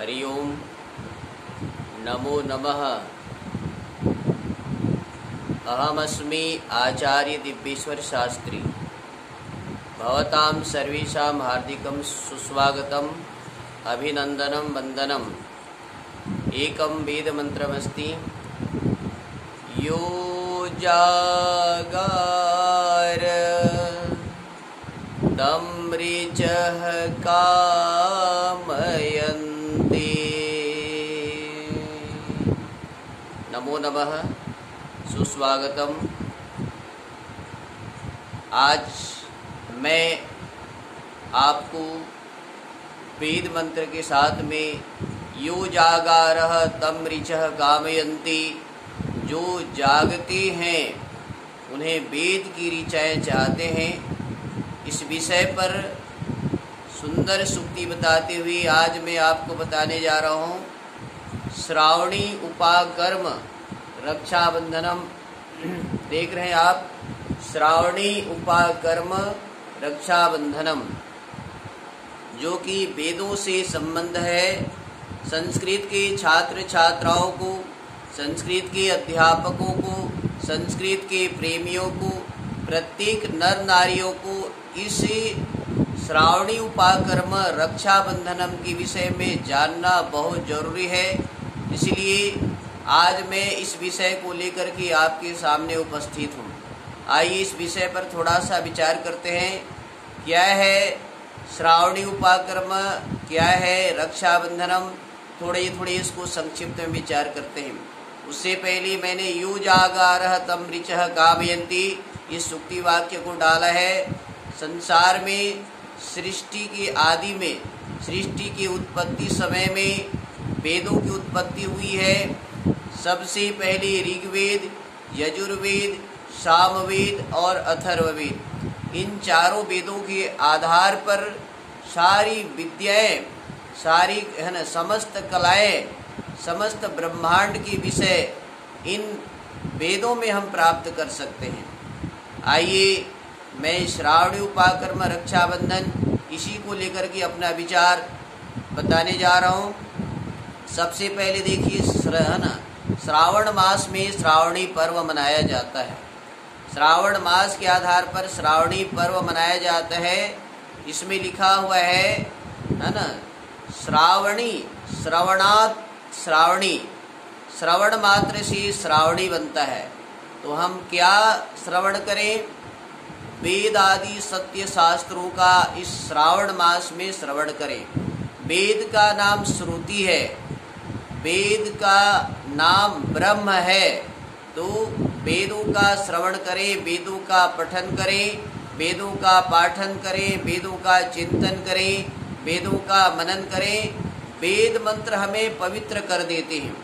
हरि ओम नमो नमः। अहमस्मि आचार्य दिव्येश्वर शास्त्री। भवतां सर्वेषां हार्दिकं सुस्वागतम् अभिनन्दनं वन्दनम्। एकं वेदमन्त्रमस्ति, यो जागार तं ऋचः कामयन्ति। नमो नमः, सुस्वागतम। आज मैं आपको वेद मंत्र के साथ में यो जागारः तं ऋचः कामयन्ति, जो जागते हैं उन्हें वेद की ऋचाएँ चाहते हैं, इस विषय पर सुंदर सूक्ति बताते हुए आज मैं आपको बताने जा रहा हूँ। श्रावणी उपाकर्म रक्षाबंधनम। देख रहे हैं आप, श्रावणी उपाकर्म रक्षाबंधनम, जो कि वेदों से संबंध है। संस्कृत के छात्र छात्राओं को, संस्कृत के अध्यापकों को, संस्कृत के प्रेमियों को, प्रत्येक नर नारियों को इस श्रावणी उपाकर्म रक्षाबंधनम के विषय में जानना बहुत जरूरी है। इसलिए आज मैं इस विषय को लेकर के आपके सामने उपस्थित हूँ। आइए इस विषय पर थोड़ा सा विचार करते हैं। क्या है श्रावणी उपाकर्म, क्या है रक्षाबंधनम, थोड़े इसको संक्षिप्त में विचार करते हैं। उससे पहले मैंने यो जागारः तं ऋचः कामयन्ति इस सूक्ति वाक्य को डाला है। संसार में सृष्टि की आदि में, सृष्टि की उत्पत्ति समय में वेदों की उत्पत्ति हुई है। सबसे पहले ऋग्वेद, यजुर्वेद, सामवेद और अथर्ववेद, इन चारों वेदों के आधार पर सारी विद्याएं, सारी समस्त कलाएं, समस्त ब्रह्मांड की विषय इन वेदों में हम प्राप्त कर सकते हैं। आइए मैं श्रावणी उपाकर्म रक्षाबंधन इसी को लेकर के अपना विचार बताने जा रहा हूँ। सबसे पहले देखिए, श्रावण मास में श्रावणी पर्व मनाया जाता है। श्रावण मास के आधार पर श्रावणी पर्व मनाया जाता है। इसमें लिखा हुआ है ना, श्रावणी, श्रवणात् श्रावणी, श्रवण मात्र से श्रावणी बनता है। तो हम क्या श्रवण करें? वेद आदि सत्य शास्त्रों का इस श्रावण मास में श्रवण करें। वेद का नाम श्रुति है, वेद का नाम ब्रह्म है। तो वेदों का श्रवण करें, वेदों का पठन करें, वेदों का पाठन करें, वेदों का चिंतन करें, वेदों का मनन करें। वेद मंत्र हमें पवित्र कर देते हैं।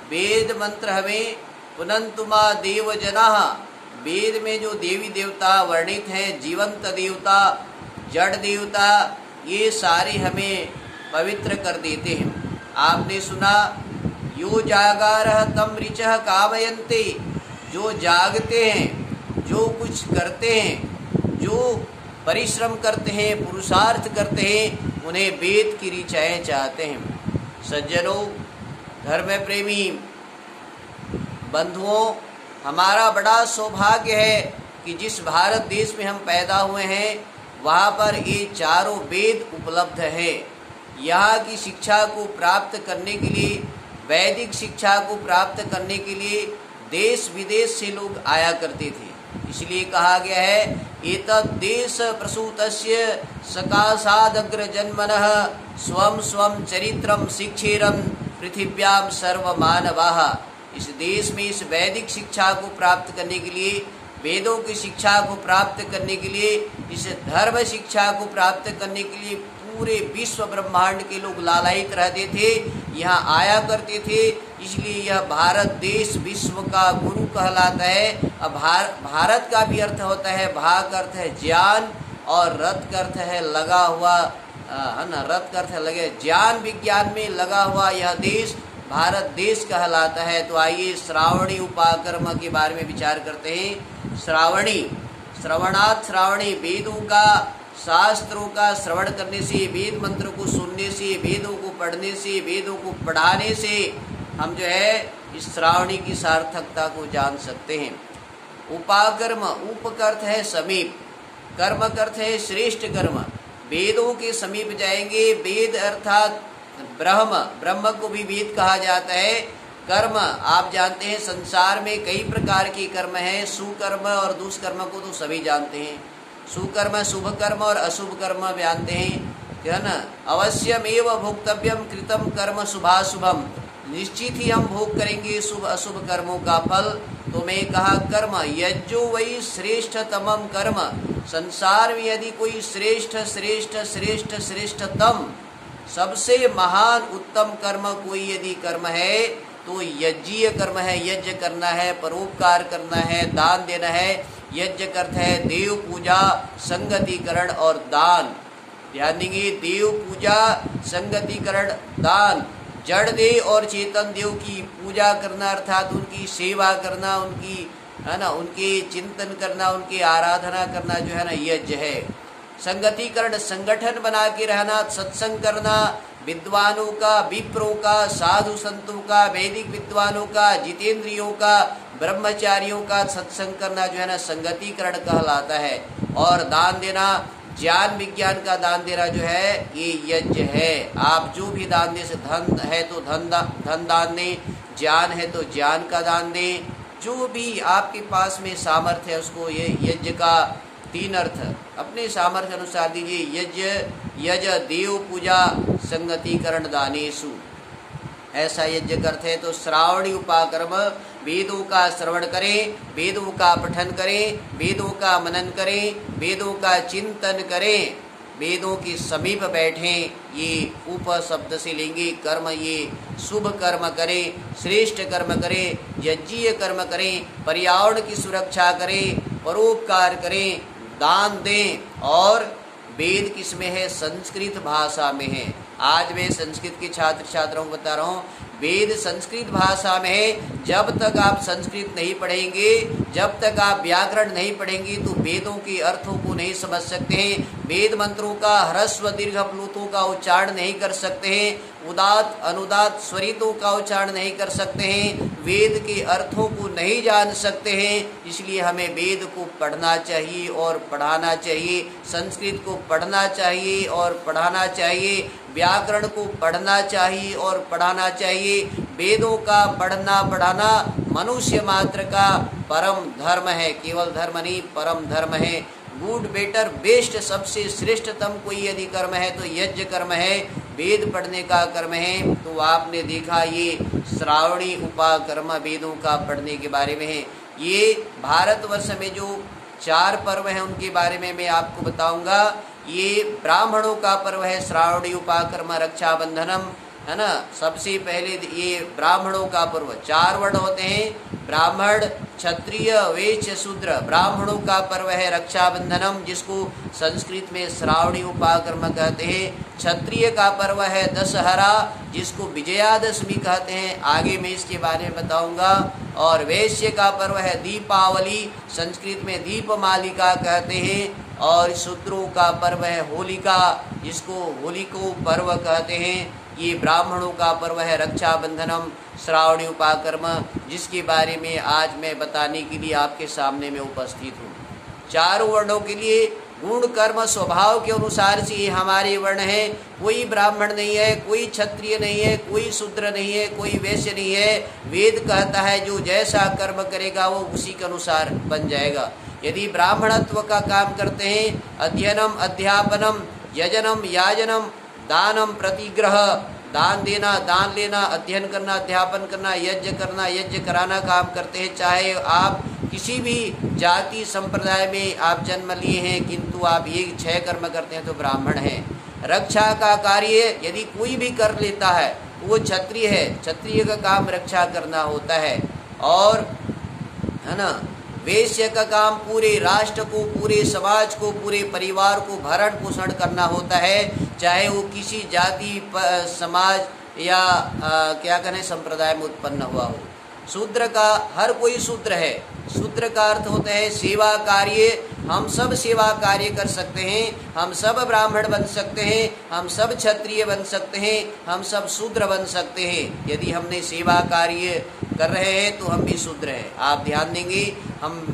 वेद मंत्र हमें पुनन्तुमा देव जनाः, वेद में जो देवी देवता वर्णित हैं, जीवंत देवता, जड़ देवता, ये सारे हमें पवित्र कर देते हैं। आपने सुना, यो जागारः तं ऋचः कामयन्ति, जो जागते हैं, जो कुछ करते हैं, जो परिश्रम करते हैं, पुरुषार्थ करते हैं, उन्हें वेद की ऋचाएँ चाहते हैं। सज्जनों, धर्म प्रेमी बंधुओं, हमारा बड़ा सौभाग्य है कि जिस भारत देश में हम पैदा हुए हैं वहाँ पर ये चारों वेद उपलब्ध है। यहाँ की शिक्षा को प्राप्त करने के लिए, वैदिक शिक्षा को प्राप्त करने के लिए देश विदेश से लोग आया करते थे। इसलिए कहा गया है, एतद् देश प्रसूतस्य सकाशादग्रजन्मनः स्वं स्वं चरित्रं शिक्षेरं पृथिव्यां सर्वमानवाः। इस देश में इस वैदिक शिक्षा को प्राप्त करने के लिए, वेदों की शिक्षा को प्राप्त करने के लिए, इस धर्म शिक्षा को प्राप्त करने के लिए पूरे विश्व ब्रह्मांड के लोग लालायित रहते थे, यहाँ आया करते थे। इसलिए यह भारत देश विश्व का गुरु कहलाता है। अब भारत का भी अर्थ होता है, भा का अर्थ है ज्ञान और रत का अर्थ है लगा हुआ, है ना, रत का अर्थ है लगे, ज्ञान विज्ञान में लगा हुआ यह देश भारत देश कहलाता है। तो आइए श्रावणी उपाकर्म के बारे में विचार करते हैं। श्रावणी, श्रवणात् श्रावणी, वेदों का शास्त्रों का श्रवण करने से, वेद मंत्र को सुनने से, वेदों को पढ़ने से, वेदों को पढ़ाने से हम जो है इस श्रावणी की सार्थकता को जान सकते हैं। उपाकर्म, उप का अर्थ है समीप, कर्म का अर्थ है श्रेष्ठ कर्म। वेदों के समीप जाएंगे। वेद अर्थात ब्रह्म, ब्रह्म को भी वेद कहा जाता है। कर्म आप जानते हैं संसार में कई प्रकार के कर्म हैं, सुकर्म और दुष्कर्म को तो सभी जानते हैं। सुकर्म शुभ कर्म और अशुभ कर्म जानते हैं, है ना। अवश्यमेव भोक्तव्यम कृतम कर्म शुभाशुभम, निश्चित ही हम भोग करेंगे शुभ अशुभ कर्मों का फल। तो मैं कहा कर्म यज्जो वही श्रेष्ठतमम कर्म, संसार में यदि कोई श्रेष्ठ श्रेष्ठ श्रेष्ठ श्रेष्ठतम सबसे महान उत्तम कर्म कोई यदि कर्म है तो यज्ञीय कर्म है। यज्ञ करना है, परोपकार करना है, दान देना है। यज्ञ का अर्थ है देव पूजा, संगतिकरण और दान। ध्यान देंगे, देव पूजा, संगतिकरण, दान। जड़ देव और चेतन देव की पूजा करना अर्थात उनकी सेवा करना, उनकी, है ना, उनके चिंतन करना, उनकी आराधना करना जो है ना यज्ञ है। संगतिकरण, संगठन बना के रहना, सत्संग करना, विद्वानों का, विप्रों का, साधु संतों का, वैदिक विद्वानों का, जितेंद्रियों का, ब्रह्मचारियों का सत्संग करना जो है ना संगतिकरण कहलाता है। और दान देना, ज्ञान विज्ञान का दान देना जो है ये यज्ञ है। आप जो भी दान दे, धन है तो धन दान दें, ज्ञान है तो ज्ञान का दान दें, जो भी आपके पास में सामर्थ्य है उसको। ये यज्ञ का तीन अर्थ अपने सामर्थ्य अनुसार दीजिए। यज देव पूजा संगतिकरण दानेषु, ऐसा यज्ञ करते हैं। तो श्रावणी उपाकर्म, वेदों का श्रवण करें, वेदों का पठन करें, वेदों का मनन करें, वेदों का चिंतन करें, वेदों के समीप बैठें। ये उप शब्द से लेंगे। कर्म ये शुभ कर्म करें, श्रेष्ठ कर्म करें, यज्ञीय कर्म करें, पर्यावरण की सुरक्षा करें, परोपकार करें, दान दें। और वेद किसमें है? संस्कृत भाषा में है। आज मैं संस्कृत के छात्र छात्राओं को बता रहा हूँ, वेद संस्कृत भाषा में है। जब तक आप संस्कृत नहीं पढ़ेंगे, जब तक आप व्याकरण नहीं पढ़ेंगे तो वेदों के अर्थों को नहीं समझ सकते हैं। वेद मंत्रों का ह्रस्व दीर्घ प्लुतों का उच्चारण नहीं कर सकते हैं, उदात अनुदात स्वरितों का उच्चारण नहीं कर सकते हैं, वेद के अर्थों को नहीं जान सकते हैं। इसलिए हमें वेद को पढ़ना चाहिए और पढ़ाना चाहिए। संस्कृत को पढ़ना चाहिए और पढ़ाना चाहिए, व्याकरण को पढ़ना चाहिए और पढ़ाना चाहिए। वेदों का पढ़ना पढ़ाना मनुष्य मात्र का परम धर्म है। केवल धर्म नहीं, परम धर्म है। गुड, बेटर, बेस्ट, सबसे श्रेष्ठतम कोई यदि कर्म है तो यज्ञ कर्म है, वेद पढ़ने का कर्म है। तो आपने देखा ये श्रावणी उपाकर्म वेदों का पढ़ने के बारे में है। ये भारतवर्ष में जो 4 पर्व हैं उनके बारे में मैं आपको बताऊंगा। ये ब्राह्मणों का पर्व है श्रावणी उपाकर्म रक्षाबंधनम, है ना। सबसे पहले ये ब्राह्मणों का पर्व, 4 वर्ण होते हैं, ब्राह्मण, क्षत्रिय, वैश्य, शूद्र। ब्राह्मणों का पर्व है रक्षाबंधनम, जिसको संस्कृत में श्रावणी उपाकर्म कहते हैं। क्षत्रिय का पर्व है दशहरा, जिसको विजयादशमी कहते हैं, आगे मैं इसके बारे में बताऊंगा। और वैश्य का पर्व है दीपावली, संस्कृत में दीपमालिका कहते हैं। और शूद्रों का पर्व है होलिका, जिसको होलिको पर्व कहते हैं। ये ब्राह्मणों का पर्व है रक्षाबंधनम श्रावणी उपाकर्म, जिसके बारे में आज मैं बताने के लिए आपके सामने में उपस्थित हूँ। 4 वर्णों के लिए गुण कर्म स्वभाव के अनुसार से ये हमारे वर्ण हैं। कोई ब्राह्मण नहीं है, कोई क्षत्रिय नहीं है, कोई शूद्र नहीं है, कोई वैश्य नहीं है। वेद कहता है जो जैसा कर्म करेगा वो उसी के अनुसार बन जाएगा। यदि ब्राह्मणत्व का काम करते हैं, अध्ययनम अध्यापनम यजनम याजनम दानम प्रतिग्रह, दान देना, दान लेना, अध्ययन करना, अध्यापन करना, यज्ञ करना, यज्ञ कराना काम करते हैं। चाहे आप किसी भी जाति संप्रदाय में आप जन्म लिए हैं, किंतु आप ये 6 कर्म करते हैं तो ब्राह्मण हैं। रक्षा का कार्य यदि कोई भी कर लेता है वो क्षत्रिय है, क्षत्रिय का काम रक्षा करना होता है। और है ना, वैश्य का काम पूरे राष्ट्र को, पूरे समाज को, पूरे परिवार को भरण पोषण करना होता है, चाहे वो किसी जाति समाज या क्या कहें संप्रदाय में उत्पन्न हुआ हो। शूद्र का हर कोई शूद्र है। शूद्र का अर्थ होता है सेवा कार्य। हम सब सेवा कार्य कर सकते हैं, हम सब ब्राह्मण बन सकते हैं, हम सब क्षत्रिय बन सकते हैं, हम सब शूद्र बन सकते हैं। यदि हमने सेवा कार्य कर रहे हैं तो हम भी शूद्र हैं। आप ध्यान देंगे,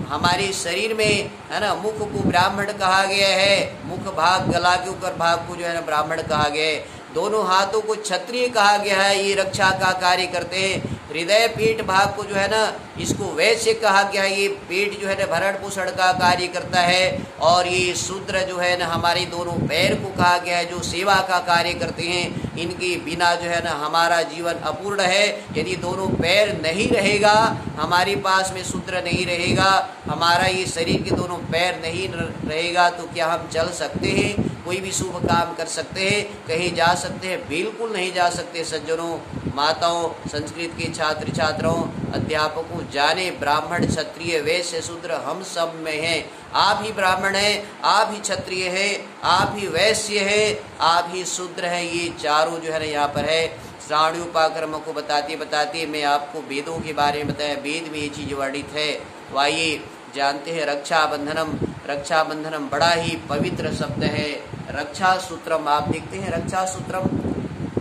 हमारे शरीर में है ना, मुख को ब्राह्मण कहा गया है, मुख भाग, गला के ऊपर भाग को जो है ना ब्राह्मण कहा गया है। दोनों हाथों को क्षत्रिय कहा गया है, ये रक्षा का कार्य करते हैं। हृदय पीठ भाग को जो है ना, इसको वैश्य कहा गया है, ये पेट जो है ना भरण पोषण का कार्य करता है। और ये शूद्र जो है ना, हमारे दोनों पैर को कहा गया है, जो सेवा का कार्य करते हैं। इनके बिना जो है ना हमारा जीवन अपूर्ण है। यदि दोनों पैर नहीं रहेगा, हमारे पास में शूद्र नहीं रहेगा, हमारा ये शरीर के दोनों पैर नहीं रहेगा, तो क्या हम चल सकते हैं? कोई भी शुभ काम कर सकते हैं? कहीं जा सकते हैं? बिल्कुल नहीं जा सकते। सज्जनों, माताओं, संस्कृत के छात्र छात्राओं, अध्यापकों, जाने ब्राह्मण, क्षत्रिय, वैश्य, शूद्र हम सब में हैं। आप ही ब्राह्मण हैं, आप ही क्षत्रिय हैं, आप ही वैश्य हैं, आप ही शूद्र हैं। ये चारों जो है ना यहाँ पर है। श्रावणोपाकर्म को बताते बताते मैं आपको वेदों के बारे में बताया। वेद में ये चीज वर्णित है। वाइए जानते हैं रक्षाबंधनम। रक्षाबंधनम बड़ा ही पवित्र शब्द है। रक्षा सूत्रम, आप देखते हैं रक्षा सूत्रम,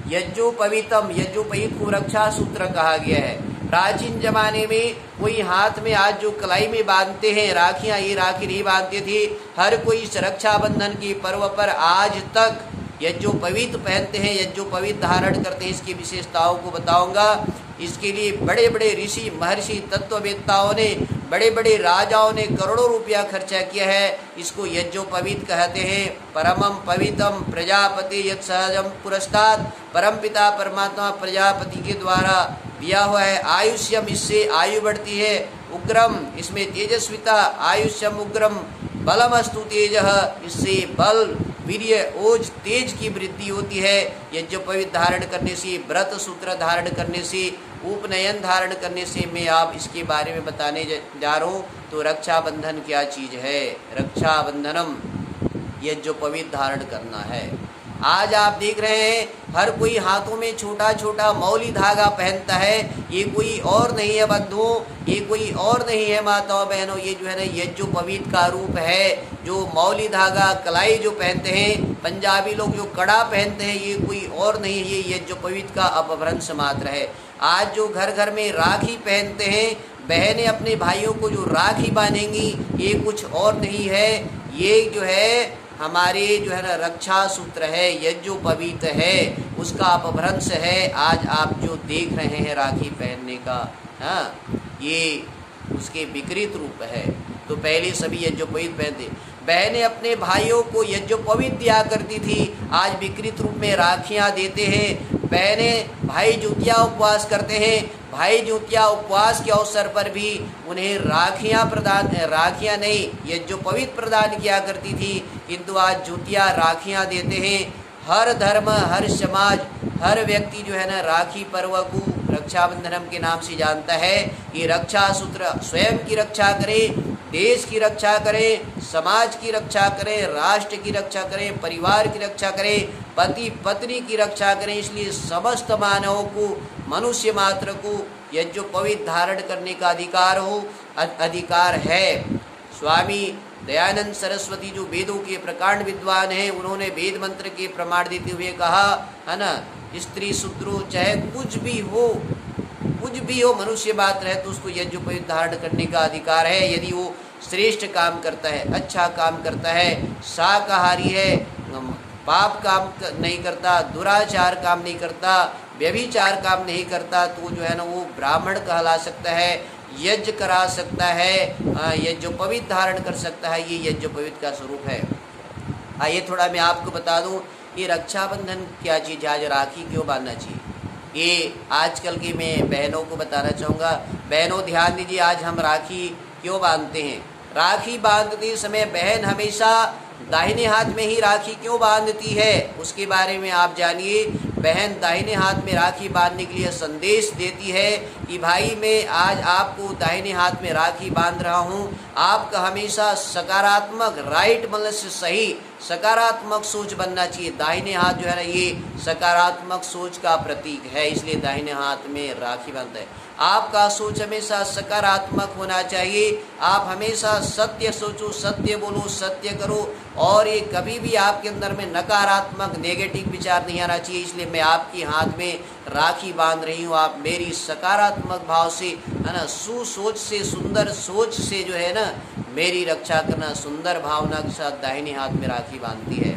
यज्ञोपवीतम, यज्ञोपवीत को रक्षा सूत्र कहा गया है। प्राचीन जमाने में कोई हाथ में आज जो कलाई में बांधते हैं राखियां, ये राखी नहीं बांधते थे। हर कोई इस रक्षाबंधन के पर्व पर आज तक यज्ञोपवीत पहनते हैं, यज्ञोपवीत धारण करते हैं। इसकी विशेषताओं को बताऊंगा। इसके लिए बड़े बड़े ऋषि, महर्षि, तत्ववेत्ताओं ने, बड़े बड़े राजाओं ने करोड़ों रुपया खर्चा किया है। इसको यज्ञोपवीत कहते हैं। परमम पवित्रम प्रजापति यत् सहजम पुरस्तात्, परम पिता परमात्मा प्रजापति के द्वारा दिया हुआ है। आयुष्यम, इससे आयु बढ़ती है। उग्रम, इसमें तेजस्विता, आयुष्यम उग्रम, बलमस्तु तेज, इससे बल, वीर्य, ओज, तेज की वृद्धि होती है। यज्ञोपवीत धारण करने से, व्रत सूत्र धारण करने से, उपनयन धारण करने से मैं आप इसके बारे में बताने जा रहा हूँ। तो रक्षाबंधन क्या चीज है? रक्षाबंधनम, यज्ञोपवीत धारण करना है। आज आप देख रहे हैं हर कोई हाथों में छोटा छोटा मौली धागा पहनता है। ये कोई और नहीं है बंधुओं, ये कोई और नहीं है माताओं बहनों, ये जो है ना यज्ञोपवीत का रूप है। जो मौली धागा, कलाई जो पहनते हैं, पंजाबी लोग जो कड़ा पहनते हैं, ये कोई और नहीं है, ये यज्ञोपवीत का अपभ्रंश मात्र है। आज जो घर घर में राखी पहनते हैं, बहनें अपने भाइयों को जो राखी बांधेंगी, ये कुछ और नहीं है, ये जो है हमारे जो है ना रक्षा सूत्र है, यज्ञोपवीत है, उसका अपभ्रंश है। आज आप जो देख रहे हैं राखी पहनने का, हाँ, ये उसके विकृत रूप है। तो पहले सभी यज्ञोपवीत पहनते। बहनें अपने भाइयों को यज्ञोपवीत दिया करती थी, आज विकृत रूप में राखियां देते हैं। बहनें भाई ज्योतिया उपवास करते हैं, भाई ज्योतिया उपवास के अवसर पर भी उन्हें राखियां नहीं यज्ञोपवीत प्रदान किया करती थी, किंतु आज ज्योतिया राखियां देते हैं। हर धर्म, हर समाज, हर व्यक्ति जो है ना राखी पर्व को रक्षाबंधनम के नाम से जानता है। ये रक्षा सूत्र स्वयं की रक्षा करे, देश की रक्षा करें, समाज की रक्षा करें, राष्ट्र की रक्षा करें, परिवार की रक्षा करें, पति पत्नी की रक्षा करें। इसलिए समस्त मानवों को, मनुष्य मात्र को यज्ञोपवीत धारण करने का अधिकार है। स्वामी दयानंद सरस्वती जो वेदों के प्रकांड विद्वान हैं, उन्होंने वेद मंत्र के प्रमाण देते हुए कहा है ना, स्त्री शूद्रो चाहे कुछ भी हो मनुष्य मात्र है, तो उसको यज्ञोपवीत धारण करने का अधिकार है। यदि वो श्रेष्ठ काम करता है, अच्छा काम करता है, शाकाहारी है, पाप काम नहीं करता, दुराचार काम नहीं करता, व्यभिचार काम नहीं करता, तो जो है ना वो ब्राह्मण कहला सकता है, यज्ञ करा सकता है, यज्ञोपवीत धारण कर सकता है। ये यज्ञोपवीत का स्वरूप है। आइए थोड़ा मैं आपको बता दूं, ये रक्षाबंधन क्या चीज़, आज राखी क्यों बांधना चाहिए, ये आजकल की मैं बहनों को बताना चाहूँगा। बहनों ध्यान दीजिए, आज हम राखी क्यों बांधते हैं। राखी बांधते समय बहन हमेशा दाहिने हाथ में ही राखी क्यों बांधती है, उसके बारे में आप जानिए। बहन दाहिने हाथ में राखी बांधने के लिए संदेश देती है कि भाई मैं आज आपको दाहिने हाथ में राखी बांध रहा हूँ। आपका हमेशा सकारात्मक, राइट मतलब से सही सकारात्मक सोच बनना चाहिए। दाहिने हाथ जो है ना, ये सकारात्मक सोच का प्रतीक है, इसलिए दाहिने हाथ में राखी बांधता है। आपका सोच हमेशा सकारात्मक होना चाहिए। आप हमेशा सत्य सोचो, सत्य बोलो, सत्य करो, और ये कभी भी आपके अंदर में नकारात्मक नेगेटिव विचार नहीं आना चाहिए। इसलिए मैं आपके हाथ में राखी बांध रही हूँ। आप मेरी सकारात्मक भाव से, है ना, सुसोच से, सुंदर सोच से जो है ना मेरी रक्षा करना। सुंदर भावना के साथ दाहिने हाथ में राखी बांधती है।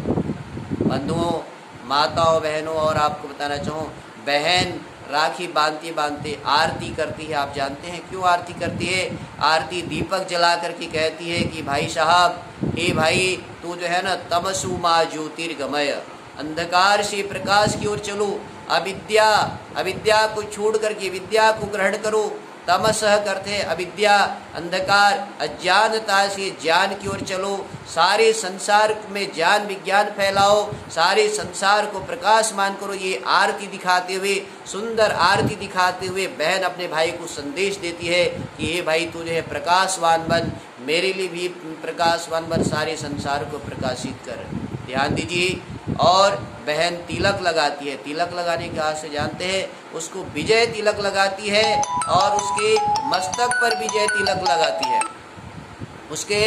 बंधुओं, माताओं, बहनों, और आपको बताना चाहूँ, बहन राखी बांधते बांधते आरती करती है। आप जानते हैं क्यों आरती करती है? आरती दीपक जला करके कहती है कि भाई साहब, हे भाई, तू जो है ना तमसु माँ ज्योतिर्गमय, अंधकार से प्रकाश की ओर चलो, अविद्या को छोड़ करके विद्या को ग्रहण करो। तमसह करते हैं अविद्या, अंधकार, अज्ञानता से ज्ञान की ओर चलो। सारे संसार में ज्ञान विज्ञान फैलाओ, सारे संसार को प्रकाशमान करो। ये आरती दिखाते हुए, सुंदर आरती दिखाते हुए बहन अपने भाई को संदेश देती है कि हे भाई, तू जो है प्रकाशवान बन, मेरे लिए भी प्रकाशवान बन, सारे संसार को प्रकाशित कर। ध्यान दीजिए। और बहन तिलक लगाती है। तिलक लगाने के हाथ से जानते हैं, उसको विजय तिलक लगाती है और उसके मस्तक पर विजय तिलक लगाती है। उसके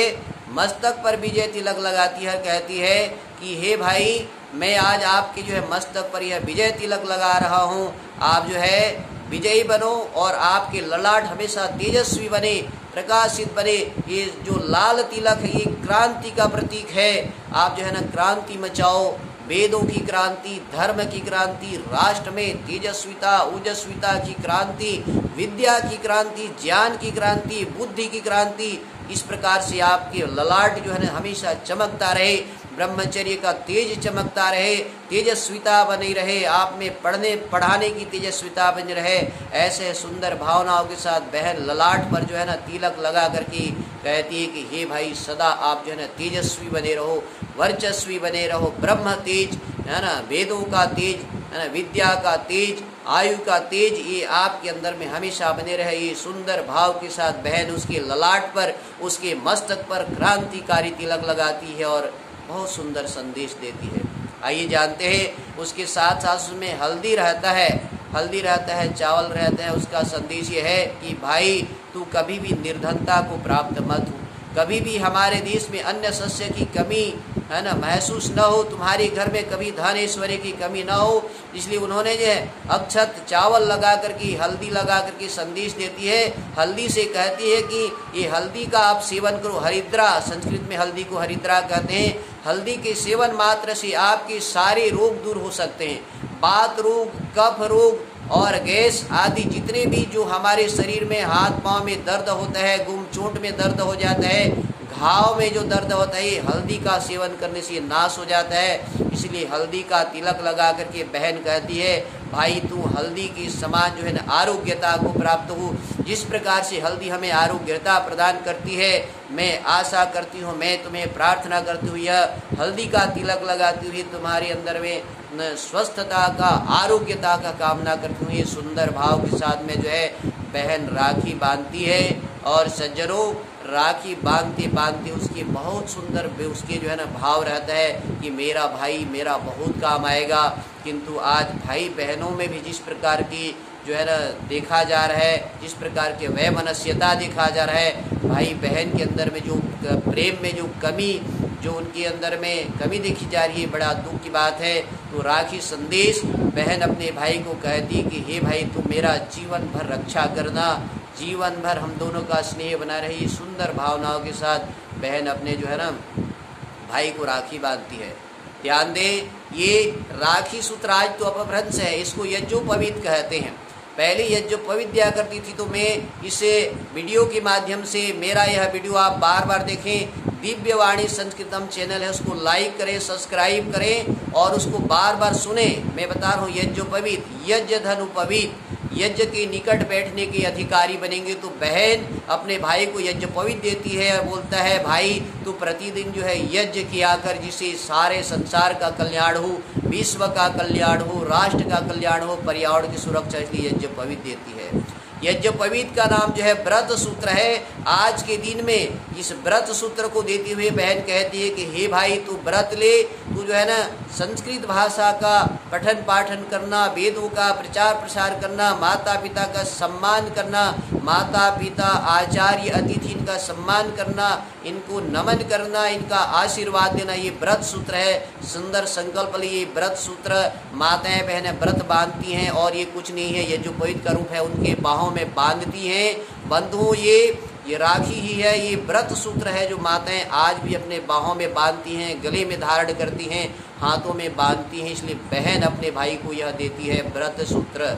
मस्तक पर विजय तिलक लगाती है, कहती है कि हे भाई, मैं आज आपके जो है मस्तक पर यह विजय तिलक लगा रहा हूँ। आप जो है विजयी बनो और आपके ललाट हमेशा तेजस्वी बने, प्रकाशित बने। ये जो लाल तिलक है, ये क्रांति का प्रतीक है। आप जो है ना क्रांति मचाओ, वेदों की क्रांति, धर्म की क्रांति, राष्ट्र में तेजस्विता, ओजस्विता की क्रांति, विद्या की क्रांति, ज्ञान की क्रांति, बुद्धि की क्रांति। इस प्रकार से आपके ललाट जो है ना हमेशा चमकता रहे, ब्रह्मचर्य का तेज चमकता रहे, तेजस्विता बनी रहे, आप में पढ़ाने की तेजस्विता बनी रहे। ऐसे सुंदर भावनाओं के साथ बहन ललाट पर जो है ना तिलक लगा करके कहती है कि हे भाई, सदा आप जो है ना तेजस्वी बने रहो, वर्चस्वी बने रहो। ब्रह्म तेज, है ना, वेदों का तेज, है ना, विद्या का तेज, आयु का तेज, ये आपके अंदर में हमेशा बने रहे। ये सुंदर भाव के साथ बहन उसके ललाट पर, उसके मस्तक पर क्रांतिकारी तिलक लगाती है और बहुत सुंदर संदेश देती है। आइए जानते हैं, उसके साथ साथ उसमें हल्दी रहता है, हल्दी रहता है, चावल रहता है। उसका संदेश ये है कि भाई, तू कभी भी निर्धनता को प्राप्त मत हो, कभी भी हमारे देश में अन्न शस्य की कमी, है ना, महसूस न हो, तुम्हारे घर में कभी धन ऐश्वर्य की कमी न हो। इसलिए उन्होंने जो है अक्षत चावल लगा करके, हल्दी लगा करके संदेश देती है। हल्दी से कहती है कि ये हल्दी का आप सेवन करो। हरिद्रा, संस्कृत में हल्दी को हरिद्रा कहते हैं। हल्दी के सेवन मात्र से आपके सारे रोग दूर हो सकते हैं। बात रोग, कफ रोग और गैस आदि जितने भी जो हमारे शरीर में, हाथ पांव में दर्द होता है, गुम चोट में दर्द हो जाता है, घाव में जो दर्द होता है, ये हल्दी का सेवन करने से नाश हो जाता है। इसलिए हल्दी का तिलक लगा करके बहन कहती है, भाई, तू हल्दी की समान जो है ना आरोग्यता को प्राप्त हो। जिस प्रकार से हल्दी हमें आरोग्यता प्रदान करती है, मैं आशा करती हूँ, मैं तुम्हें प्रार्थना करती हूँ, यह हल्दी का तिलक लगाती हुई तुम्हारे अंदर में स्वस्थता का, आरोग्यता का कामना करती हूँ। ये सुंदर भाव के साथ में जो है बहन राखी बांधती है। और सज्जनों, राखी बांधते बांधते उसके बहुत सुंदर उसके जो है ना भाव रहता है कि मेरा भाई मेरा बहुत काम आएगा। किंतु आज भाई बहनों में भी जिस प्रकार की जो है ना देखा जा रहा है, जिस प्रकार के वैमनस्यता देखा जा रहा है, भाई बहन के अंदर में जो प्रेम में जो कमी, जो उनके अंदर में कमी देखी जा रही है, बड़ा दुख की बात है। तो राखी संदेश बहन अपने भाई को कहती कि हे भाई, तुम मेरा जीवन भर रक्षा करना, जीवन भर हम दोनों का स्नेह बना रही। सुंदर भावनाओं के साथ बहन अपने जो है ना भाई को राखी बांधती है। ध्यान दें, ये राखी सूत्र आज तो अपभ्रंश है, इसको यज्ञोपवीत कहते हैं। पहले यज्ञोपवीत दिया करती थी, तो मैं इसे वीडियो के माध्यम से, मेरा यह वीडियो आप बार बार देखें। दिव्यवाणी संस्कृतम चैनल है, उसको लाइक करें, सब्सक्राइब करें और उसको बार बार सुने। मैं बता रहा हूँ यज्ञोपवीत, यज्ञ धन उपवीत, यज्ञ के निकट बैठने के अधिकारी बनेंगे। तो बहन अपने भाई को यज्ञोपवीत देती है और बोलता है, भाई तू प्रतिदिन जो है यज्ञ किया कर, जिससे सारे संसार का कल्याण हो, विश्व का कल्याण हो, राष्ट्र का कल्याण हो, पर्यावरण की सुरक्षा। इसलिए यज्ञोपवीत देती है। यज्ञोपवीत का नाम जो है व्रत सूत्र है। आज के दिन में इस व्रत सूत्र को देते हुए बहन कहती है कि हे भाई, तू व्रत ले, तो जो है ना संस्कृत भाषा का पठन पाठन करना, वेदों का प्रचार प्रसार करना, माता पिता का सम्मान करना, माता पिता आचार्य अतिथि इनका सम्मान करना, इनको नमन करना, इनका आशीर्वाद देना, ये व्रत सूत्र है। सुंदर संकल्प लिए व्रत सूत्र माताएं बहनें व्रत बांधती हैं और ये कुछ नहीं है, ये जो पवित्र का रूप है उनके बाहों में बांधती हैं। बंधुओं ये राखी ही है, ये व्रत सूत्र है जो माताएं आज भी अपने बाहों में बांधती हैं, गले में धारण करती हैं, हाथों में बांधती हैं। इसलिए बहन अपने भाई को यह देती है व्रत सूत्र।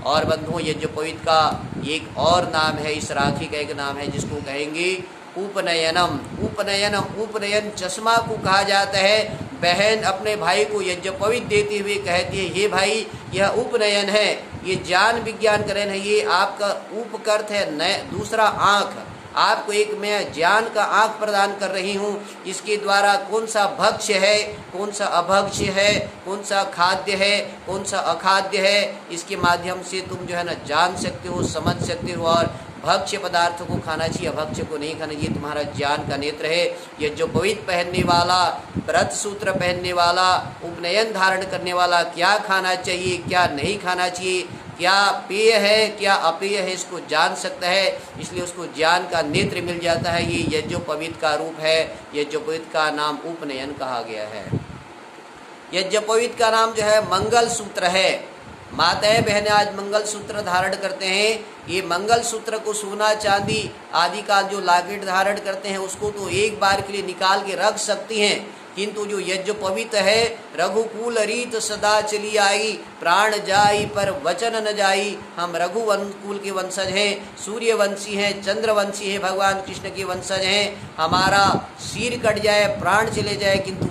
और बंधुओं ये जो पवित्र का एक और नाम है, इस राखी का एक नाम है जिसको कहेंगे उपनयनम। उपनयन चश्मा को कहा जाता है। बहन अपने भाई को यज्ञोपवीत देते हुए कहती है, ये भाई यह उपनयन है, ये ज्ञान विज्ञान करण है, ये आपका उपकर्त है नय दूसरा आँख, आपको एक मैं ज्ञान का आँख प्रदान कर रही हूँ। इसके द्वारा कौन सा भक्ष्य है, कौन सा अभक्ष्य है, कौन सा खाद्य है, कौन सा अखाद्य है, इसके माध्यम से तुम जो है ना जान सकते हो, समझ सकते हो। और भक्ष्य पदार्थों को खाना चाहिए, अभक्ष्य को नहीं खाना चाहिए। तुम्हारा ज्ञान का नेत्र है। ये जो पवित्र पहनने वाला, व्रत सूत्र पहनने वाला, उपनयन धारण करने वाला क्या खाना चाहिए, क्या नहीं खाना चाहिए, क्या पेय है, क्या अपेय है, इसको जान सकता है। इसलिए उसको ज्ञान का नेत्र मिल जाता है। ये यज्ञोपवीत का रूप है। यज्ञोपवीत का नाम उपनयन कहा गया है। यज्ञोपवीत का नाम जो है मंगल सूत्र है। माताएं बहनें आज मंगल सूत्र धारण करते हैं। ये मंगल सूत्र को सोना चांदी आदि का जो लॉकेट धारण करते हैं उसको तो एक बार के लिए निकाल के रख सकती हैं, किंतु जो यज्ञोपवीत है, रघुकुल रीत सदा चली आई, प्राण जाई पर वचन न जाई। हम रघुकुल के वंशज हैं, सूर्यवंशी हैं, चंद्रवंशी हैं, भगवान कृष्ण के वंशज हैं। हमारा सिर कट जाए, प्राण चले जाए, किंतु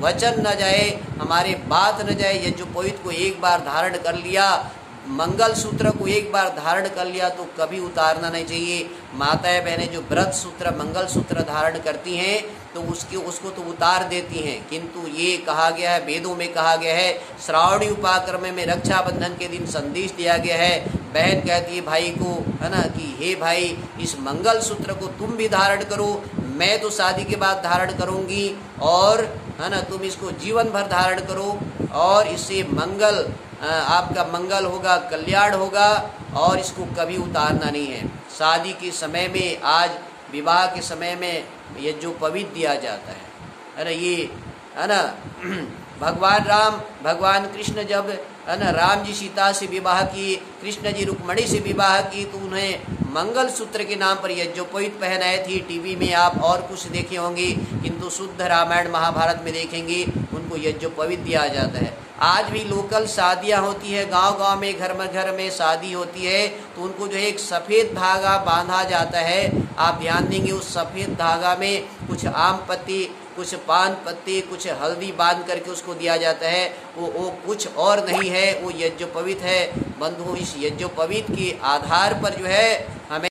वचन न जाए, हमारे बात न जाए। यज्ञोपवीत को एक बार धारण कर लिया, मंगल सूत्र को एक बार धारण कर लिया तो कभी उतारना नहीं चाहिए। माताएं बहनें जो व्रत सूत्र मंगल सूत्र धारण करती हैं तो उसको तो उतार देती हैं, किंतु ये कहा गया है, वेदों में कहा गया है, श्रावणी उपाक्रम में रक्षाबंधन के दिन संदेश दिया गया है। बहन कहती है भाई को, है ना, कि हे भाई इस मंगल सूत्र को तुम भी धारण करो, मैं तो शादी के बाद धारण करूंगी, और है ना तुम इसको जीवन भर धारण करो, और इससे मंगल आपका मंगल होगा, कल्याण होगा, और इसको कभी उतारना नहीं है। शादी के समय में, आज विवाह के समय में ये जो पवित्र दिया जाता है ना, ये है ना भगवान राम भगवान कृष्ण जब है ना राम जी सीता से विवाह किए, कृष्ण जी रुक्मणी से विवाह की, तो उन्हें मंगल सूत्र के नाम पर यज्ञोपवीत पहनाए थी। टीवी में आप और कुछ देखे होंगे, किंतु शुद्ध रामायण महाभारत में देखेंगे उनको यज्ञोपवीत दिया जाता है। आज भी लोकल शादियां होती है, गांव-गांव में, घर में शादी होती है, तो उनको जो है एक सफ़ेद धागा बांधा जाता है। आप ध्यान देंगे उस सफ़ेद धागा में कुछ आम पत्ती, कुछ पान पत्ती, कुछ हल्दी बांध करके उसको दिया जाता है। वो कुछ और नहीं है, वो यज्ञोपवीत है। बंधुओं इस यज्ञोपवीत के आधार पर जो है